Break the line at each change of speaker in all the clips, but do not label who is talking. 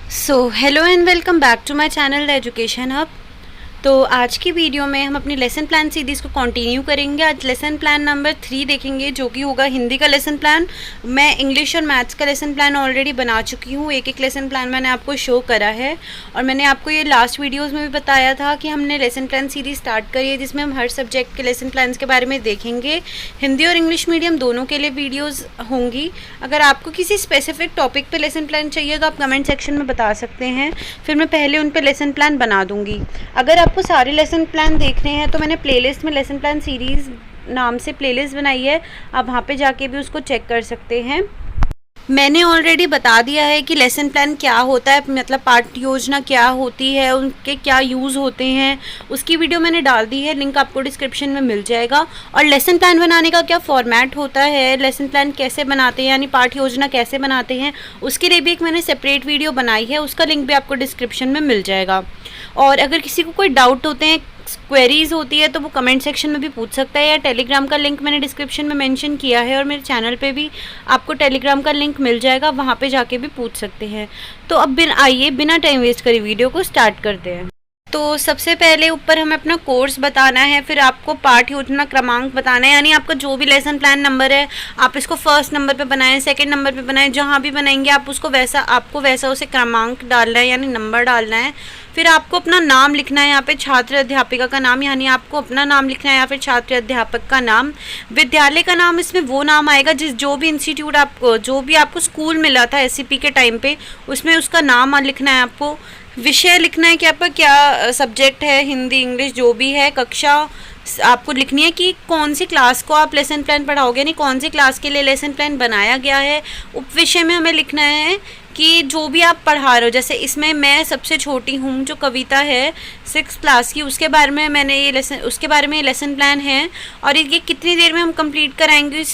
Hello and welcome back to my channel the education hub. तो आज की video में हम अपनी लेसन प्लान सीरीज़ को कंटिन्यू करेंगे। आज लेसन प्लान नंबर 3 देखेंगे, जो कि होगा हिंदी का लेसन प्लान। मैं इंग्लिश और मैथ्स का लेसन प्लान ऑलरेडी बना चुकी हूँ। एक एक लेसन प्लान मैंने आपको शो करा है और मैंने आपको ये लास्ट वीडियोस में भी बताया था कि हमने लेसन प्लान सीरीज़ स्टार्ट करी है, जिसमें हम हर सब्जेक्ट के लेसन प्लान के बारे में देखेंगे। हिंदी और इंग्लिश मीडियम दोनों के लिए वीडियोज़ होंगी। अगर आपको किसी स्पेसिफिक टॉपिक पर लेसन प्लान चाहिए तो आप कमेंट सेक्शन में बता सकते हैं, फिर मैं पहले उन पर लेसन प्लान बना दूँगी। अगर आपको सारे लेसन प्लान देखने हैं तो मैंने प्लेलिस्ट में लेसन प्लान सीरीज़ नाम से प्लेलिस्ट बनाई है, आप वहाँ पे जाके भी उसको चेक कर सकते हैं। मैंने ऑलरेडी बता दिया है कि लेसन प्लान क्या होता है, मतलब पाठ्य योजना क्या होती है, उनके क्या यूज़ होते हैं, उसकी वीडियो मैंने डाल दी है, लिंक आपको डिस्क्रिप्शन में मिल जाएगा। और लेसन प्लान बनाने का क्या फॉर्मेट होता है, लेसन प्लान कैसे बनाते हैं, यानी पाठ्य योजना कैसे बनाते हैं, उसके लिए भी एक मैंने सेपरेट वीडियो बनाई है, उसका लिंक भी आपको डिस्क्रिप्शन में मिल जाएगा। और अगर किसी को कोई डाउट होते हैं, क्वेरीज होती है, तो वो कमेंट सेक्शन में भी पूछ सकता है, या टेलीग्राम का लिंक मैंने डिस्क्रिप्शन में मेंशन किया है और मेरे चैनल पे भी आपको टेलीग्राम का लिंक मिल जाएगा, वहाँ पे जाके भी पूछ सकते हैं। तो अब आइए बिना टाइम वेस्ट करे वीडियो को स्टार्ट करते हैं। तो सबसे पहले ऊपर हमें अपना कोर्स बताना है, फिर आपको पाठ्य योजना क्रमांक बताना है, यानी आपका जो भी लेसन प्लान नंबर है आप इसको फर्स्ट नंबर पे बनाएं, सेकंड नंबर पे बनाएं, जहाँ भी बनाएंगे आप उसको आपको वैसा उसे क्रमांक डालना है, यानी नंबर डालना है। फिर आपको अपना नाम लिखना है, यहाँ पे छात्र अध्यापिका का नाम, यानी आपको अपना नाम लिखना है या फिर छात्र अध्यापक का नाम। विद्यालय का नाम, इसमें वो नाम आएगा जो भी इंस्टीट्यूट आपको, जो भी आपको स्कूल मिला था एससीपी के टाइम पे, उसमें उसका नाम लिखना है आपको। विषय लिखना है कि आपका क्या सब्जेक्ट है, हिंदी इंग्लिश जो भी है। कक्षा आपको लिखनी है कि कौन सी क्लास को आप लेसन प्लान पढ़ाओगे, यानी कौन सी क्लास के लिए लेसन प्लान बनाया गया है। उपविषय में हमें लिखना है कि जो भी आप पढ़ा रहे हो, जैसे इसमें मैं सबसे छोटी हूँ, जो कविता है 6th क्लास की, उसके बारे में मैंने उसके बारे में लेसन प्लान है। और ये कितनी देर में हम कंप्लीट कराएंगे,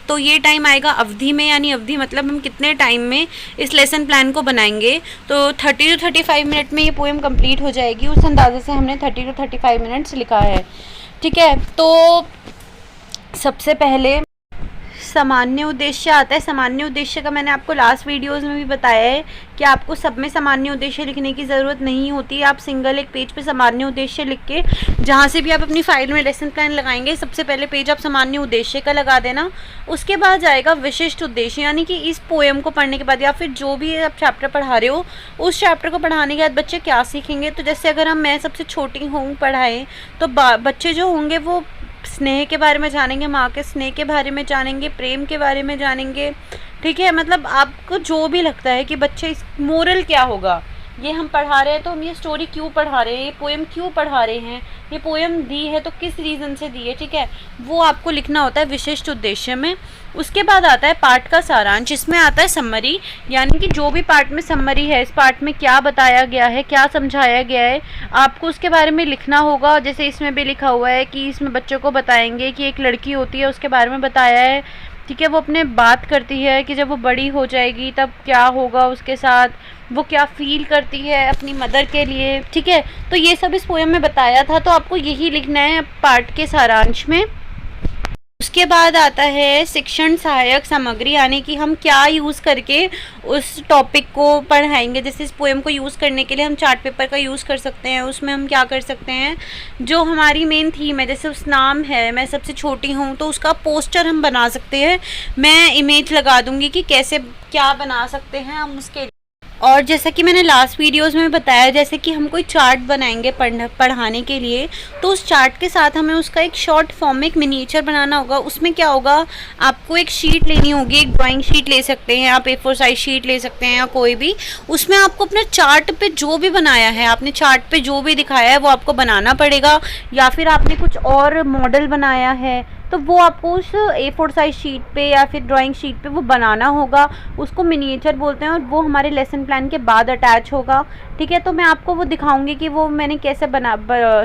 तो ये टाइम आएगा अवधि में, यानी अवधि मतलब हम कितने टाइम में इस लेसन प्लान को बनाएंगे। तो 30 to 35 मिनट में ये पोएम कंप्लीट हो जाएगी, उस अंदाजे से हमने 30 to 35 मिनट्स लिखा है। ठीक है, तो सबसे पहले सामान्य उद्देश्य आता है। सामान्य उद्देश्य का मैंने आपको लास्ट वीडियोस में भी बताया है कि आपको सब में सामान्य उद्देश्य लिखने की ज़रूरत नहीं होती। आप सिंगल एक पेज पे सामान्य उद्देश्य लिख के जहाँ से भी आप अपनी फाइल में लेसन प्लान लगाएंगे, सबसे पहले पेज आप सामान्य उद्देश्य का लगा देना। उसके बाद जाएगा विशिष्ट उद्देश्य, यानी कि इस पोएम को पढ़ने के बाद या फिर जो भी आप चैप्टर पढ़ा रहे हो, उस चैप्टर को पढ़ाने के बाद बच्चे क्या सीखेंगे। तो जैसे अगर मैं सबसे छोटी हूँ पढ़ाएँ, तो बच्चे जो होंगे वो स्नेह के बारे में जानेंगे, माँ के स्नेह के बारे में जानेंगे, प्रेम के बारे में जानेंगे। ठीक है, मतलब आपको जो भी लगता है कि बच्चे इस मोरल क्या होगा, ये हम पढ़ा रहे हैं तो हम ये स्टोरी क्यों पढ़ा रहे हैं, ये पोएम क्यों पढ़ा रहे हैं, ये पोएम दी है तो किस रीज़न से दी है, ठीक है, वो आपको लिखना होता है विशिष्ट उद्देश्य में। उसके बाद आता है पाठ का सारांश, इसमें आता है समरी, यानी कि जो भी पार्ट में समरी है, इस पार्ट में क्या बताया गया है, क्या समझाया गया है, आपको उसके बारे में लिखना होगा। जैसे इसमें भी लिखा हुआ है कि इसमें बच्चों को बताएंगे कि एक लड़की होती है, उसके बारे में बताया है। ठीक है, वो अपने बात करती है कि जब वो बड़ी हो जाएगी तब क्या होगा उसके साथ, वो क्या फील करती है अपनी मदर के लिए। ठीक है, तो ये सब इस पोएम में बताया था, तो आपको यही लिखना है पाठ के सारांश में। उसके बाद आता है शिक्षण सहायक सामग्री, यानी कि हम क्या यूज़ करके उस टॉपिक को पढ़ाएंगे। जैसे इस पोएम को यूज़ करने के लिए हम चार्ट पेपर का यूज़ कर सकते हैं। उसमें हम क्या कर सकते हैं, जो हमारी मेन थीम है, जैसे उस नाम है मैं सबसे छोटी हूँ, तो उसका पोस्टर हम बना सकते हैं। मैं इमेज लगा दूँगी कि कैसे क्या बना सकते हैं हम उसके। और जैसा कि मैंने लास्ट वीडियोस में बताया, जैसे कि हम कोई चार्ट बनाएंगे पढ़ाने के लिए, तो उस चार्ट के साथ हमें उसका एक शॉर्ट फॉर्म में एक मिनिएचर बनाना होगा। उसमें क्या होगा, आपको एक शीट लेनी होगी, एक ड्राइंग शीट ले सकते हैं आप, A4 साइज शीट ले सकते हैं या कोई भी। उसमें आपको अपने चार्ट पे जो भी बनाया है, आपने चार्ट पे जो भी दिखाया है वो आपको बनाना पड़ेगा, या फिर आपने कुछ और मॉडल बनाया है तो वो आपको उस A4 साइज शीट पे या फिर ड्राइंग शीट पे वो बनाना होगा। उसको मिनिएचर बोलते हैं और वो हमारे लेसन प्लान के बाद अटैच होगा। ठीक है, तो मैं आपको वो दिखाऊंगी कि वो मैंने कैसे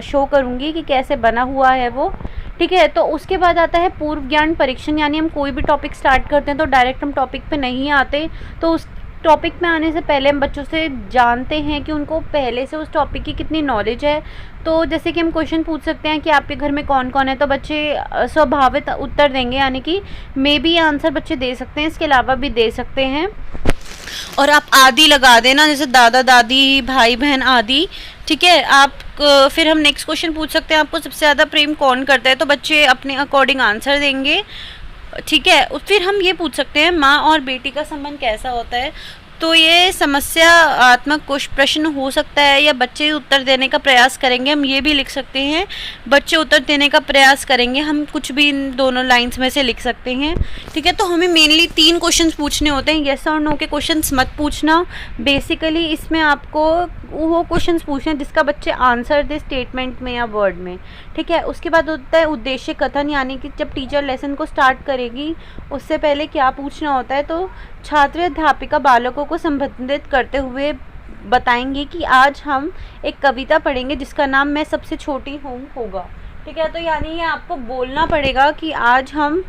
शो करूंगी कि कैसे बना हुआ है वो। ठीक है, तो उसके बाद आता है पूर्व ज्ञान परीक्षण, यानी हम कोई भी टॉपिक स्टार्ट करते हैं तो डायरेक्ट हम टॉपिक पे नहीं आते, तो उस टॉपिक में आने से पहले हम बच्चों से जानते हैं कि उनको पहले से उस टॉपिक की कितनी नॉलेज है। तो जैसे कि हम क्वेश्चन पूछ सकते हैं कि आपके घर में कौन कौन है, तो बच्चे स्वाभाविक उत्तर देंगे, यानी कि मे बी आंसर बच्चे दे सकते हैं, इसके अलावा भी दे सकते हैं। और आप आदि लगा देना, जैसे दादा दादी भाई बहन आदि। ठीक है, आप फिर हम नेक्स्ट क्वेश्चन पूछ सकते हैं, आपको सबसे ज़्यादा प्रेम कौन करता है, तो बच्चे अपने अकॉर्डिंग आंसर देंगे। ठीक है, फिर हम ये पूछ सकते हैं माँ और बेटी का संबंध कैसा होता है, तो ये समस्यात्मक कुछ प्रश्न हो सकता है, या बच्चे उत्तर देने का प्रयास करेंगे, हम ये भी लिख सकते हैं बच्चे उत्तर देने का प्रयास करेंगे, हम कुछ भी इन दोनों लाइंस में से लिख सकते हैं। ठीक है, तो हमें मेनली 3 क्वेश्चंस पूछने होते हैं, येस और नो के क्वेश्चंस मत पूछना। बेसिकली इसमें आपको वो क्वेश्चंस पूछने हैं जिसका बच्चे आंसर दे स्टेटमेंट में या वर्ड में। ठीक है, उसके बाद होता है उद्देश्य कथन, यानी कि जब टीचर लेसन को स्टार्ट करेगी उससे पहले क्या पूछना होता है, तो छात्र अध्यापिका बालकों को संबोधित करते हुए बताएंगे कि आज हम एक कविता पढ़ेंगे जिसका नाम मैं सबसे छोटी हूँ होगा। ठीक है, तो यानी ये आपको बोलना पड़ेगा कि आज हम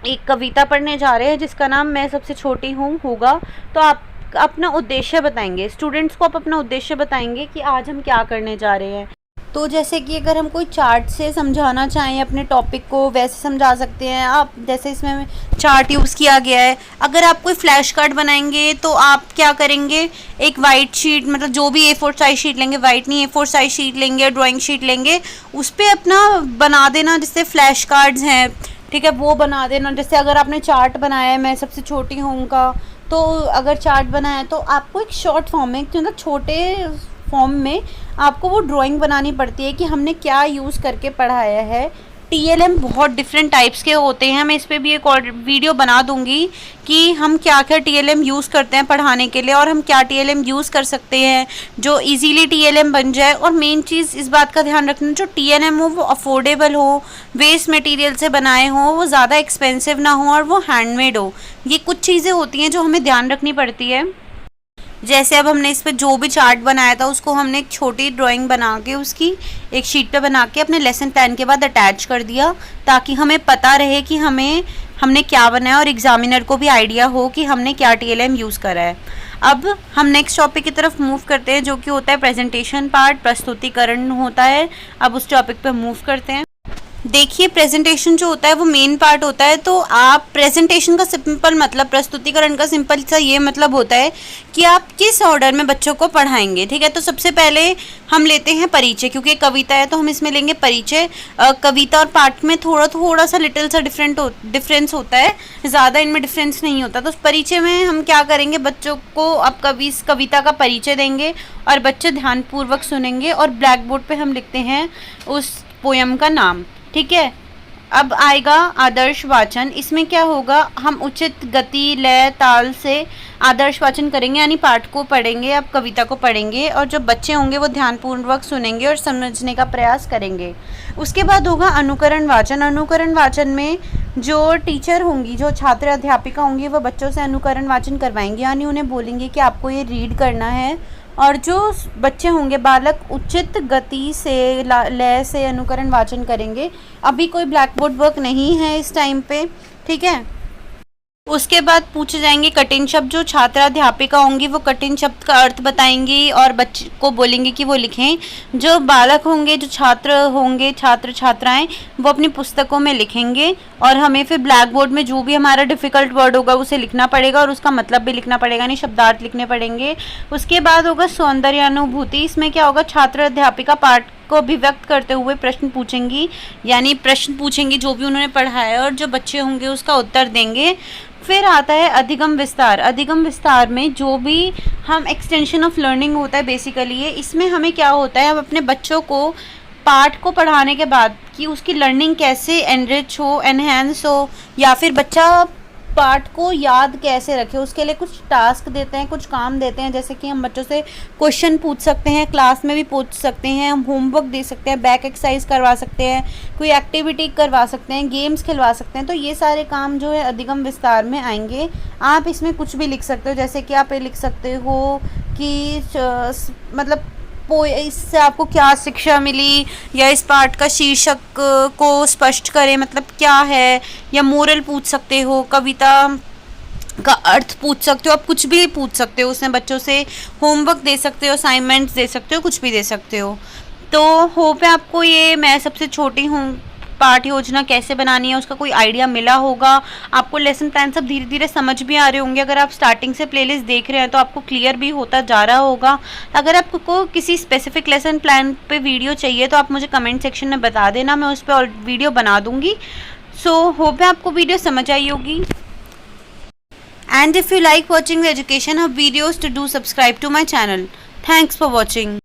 एक कविता पढ़ने जा रहे हैं जिसका नाम मैं सबसे छोटी हूँ होगा। तो आप अपना उद्देश्य बताएंगे, स्टूडेंट्स को आप अपना उद्देश्य बताएंगे कि आज हम क्या करने जा रहे हैं। तो जैसे कि अगर हम कोई चार्ट से समझाना चाहें अपने टॉपिक को, वैसे समझा सकते हैं आप, जैसे इसमें चार्ट यूज़ किया गया है। अगर आप कोई फ्लैश कार्ड बनाएंगे तो आप क्या करेंगे, एक वाइट शीट, मतलब जो भी A4 साइज शीट लेंगे, वाइट नहीं A4 साइज शीट लेंगे, ड्राइंग शीट लेंगे, उस पर अपना बना देना जिससे फ्लैश कार्ड्स हैं। ठीक है, वो बना देना। जैसे अगर आपने चार्ट बनाया है मैं सबसे छोटी हूँ का, तो अगर चार्ट बनाया है तो आपको एक शॉर्ट फॉर्म में, मतलब छोटे फॉर्म में आपको वो ड्राइंग बनानी पड़ती है कि हमने क्या यूज़ करके पढ़ाया है। TLM बहुत डिफरेंट टाइप्स के होते हैं, मैं इस पर भी एक और वीडियो बना दूंगी कि हम क्या क्या TLM यूज़ करते हैं पढ़ाने के लिए, और हम क्या TLM यूज़ कर सकते हैं जो इजीली TLM बन जाए। और मेन चीज़ इस बात का ध्यान रखना, जो TLM हो वो अफोर्डेबल हो, वेस्ट मटेरियल से बनाए हो, वो ज़्यादा एक्सपेंसिव ना हो, और वो हैंडमेड हो। ये कुछ चीज़ें होती हैं जो हमें ध्यान रखनी पड़ती है। जैसे अब हमने इस पर जो भी चार्ट बनाया था उसको हमने एक छोटी ड्राइंग बना के उसकी एक शीट पे बना के अपने लेसन प्लान के बाद अटैच कर दिया, ताकि हमें पता रहे कि हमने क्या बनाया और एग्जामिनर को भी आइडिया हो कि हमने क्या TLM यूज़ करा है। अब हम नेक्स्ट टॉपिक की तरफ मूव करते हैं, जो कि होता है प्रेजेंटेशन पार्ट, प्रस्तुतिकरण होता है। अब उस टॉपिक पे मूव करते हैं। देखिए, प्रेजेंटेशन जो होता है वो मेन पार्ट होता है। तो आप प्रेजेंटेशन का सिंपल मतलब, प्रस्तुतिकरण का सिंपल सा ये मतलब होता है कि आप किस ऑर्डर में बच्चों को पढ़ाएंगे। ठीक है, तो सबसे पहले हम लेते हैं परिचय, क्योंकि कविता है तो हम इसमें लेंगे परिचय। कविता और पाठ में थोड़ा सा लिटिल सा डिफरेंस होता है, ज़्यादा इनमें डिफरेंस नहीं होता। तो परिचय में हम क्या करेंगे, बच्चों को अब कविता का परिचय देंगे और बच्चे ध्यानपूर्वक सुनेंगे, और ब्लैक बोर्ड पर हम लिखते हैं उस पोयम का नाम। ठीक है, अब आएगा आदर्श वाचन। इसमें क्या होगा, हम उचित गति लय ताल से आदर्श वाचन करेंगे, यानी पाठ को पढ़ेंगे, अब कविता को पढ़ेंगे, और जो बच्चे होंगे वो ध्यानपूर्वक सुनेंगे और समझने का प्रयास करेंगे। उसके बाद होगा अनुकरण वाचन। अनुकरण वाचन में जो टीचर होंगी, जो छात्र अध्यापिका होंगी, वो बच्चों से अनुकरण वाचन करवाएंगे, यानी उन्हें बोलेंगे कि आपको ये रीड करना है, और जो बच्चे होंगे बालक उचित गति से लय से अनुकरण वाचन करेंगे। अभी कोई ब्लैक बोर्ड वर्क नहीं है इस टाइम पे। ठीक है, उसके बाद पूछे जाएंगे कठिन शब्द। जो छात्र अध्यापिका होंगी वो कठिन शब्द का अर्थ बताएंगी और बच्चे को बोलेंगे कि वो लिखें। जो बालक होंगे, जो छात्र होंगे, छात्र छात्राएं, वो अपनी पुस्तकों में लिखेंगे, और हमें फिर ब्लैक बोर्ड में जो भी हमारा डिफ़िकल्ट वर्ड होगा उसे लिखना पड़ेगा, और उसका मतलब भी लिखना पड़ेगा, नहीं शब्दार्थ लिखने पड़ेंगे। उसके बाद होगा सौंदर्यानुभूति। इसमें क्या होगा, छात्र अध्यापिका पाठ को अभिव्यक्त करते हुए प्रश्न पूछेंगी, यानी प्रश्न पूछेंगी जो भी उन्होंने पढ़ाया है, और जो बच्चे होंगे उसका उत्तर देंगे। फिर आता है अधिगम विस्तार। अधिगम विस्तार में जो भी हम एक्सटेंशन ऑफ लर्निंग होता है बेसिकली ये, इसमें हमें क्या होता है, हम अपने बच्चों को पाठ को पढ़ाने के बाद कि उसकी लर्निंग कैसे एनरिच हो, एनहेंस हो, या फिर बच्चा पाठ को याद कैसे रखे, उसके लिए कुछ टास्क देते हैं, कुछ काम देते हैं। जैसे कि हम बच्चों से क्वेश्चन पूछ सकते हैं, क्लास में भी पूछ सकते हैं, हम होमवर्क दे सकते हैं, बैक एक्सरसाइज करवा सकते हैं, कोई एक्टिविटी करवा सकते हैं, गेम्स खिलवा सकते हैं। तो ये सारे काम जो है अधिगम विस्तार में आएंगे। आप इसमें कुछ भी लिख सकते हो, जैसे कि आप ये लिख सकते हो कि मतलब इससे आपको क्या शिक्षा मिली, या इस पाठ का शीर्षक को स्पष्ट करें, मतलब क्या है, या मोरल पूछ सकते हो, कविता का अर्थ पूछ सकते हो, आप कुछ भी पूछ सकते हो। उसमें बच्चों से होमवर्क दे सकते हो, असाइनमेंट्स दे सकते हो, कुछ भी दे सकते हो। तो होप है आपको ये मैं सबसे छोटी हूँ पाठ योजना कैसे बनानी है उसका कोई आइडिया मिला होगा, आपको लेसन प्लान सब धीरे धीरे समझ भी आ रहे होंगे। अगर आप स्टार्टिंग से प्लेलिस्ट देख रहे हैं तो आपको क्लियर भी होता जा रहा होगा। अगर आपको किसी स्पेसिफिक लेसन प्लान पे वीडियो चाहिए तो आप मुझे कमेंट सेक्शन में बता देना, मैं उस पर वीडियो बना दूंगी। सो होप है आपको वीडियो समझ आई होगी। And if you like watching the Education Hub videos, to do subscribe to my channel. Thanks for watching.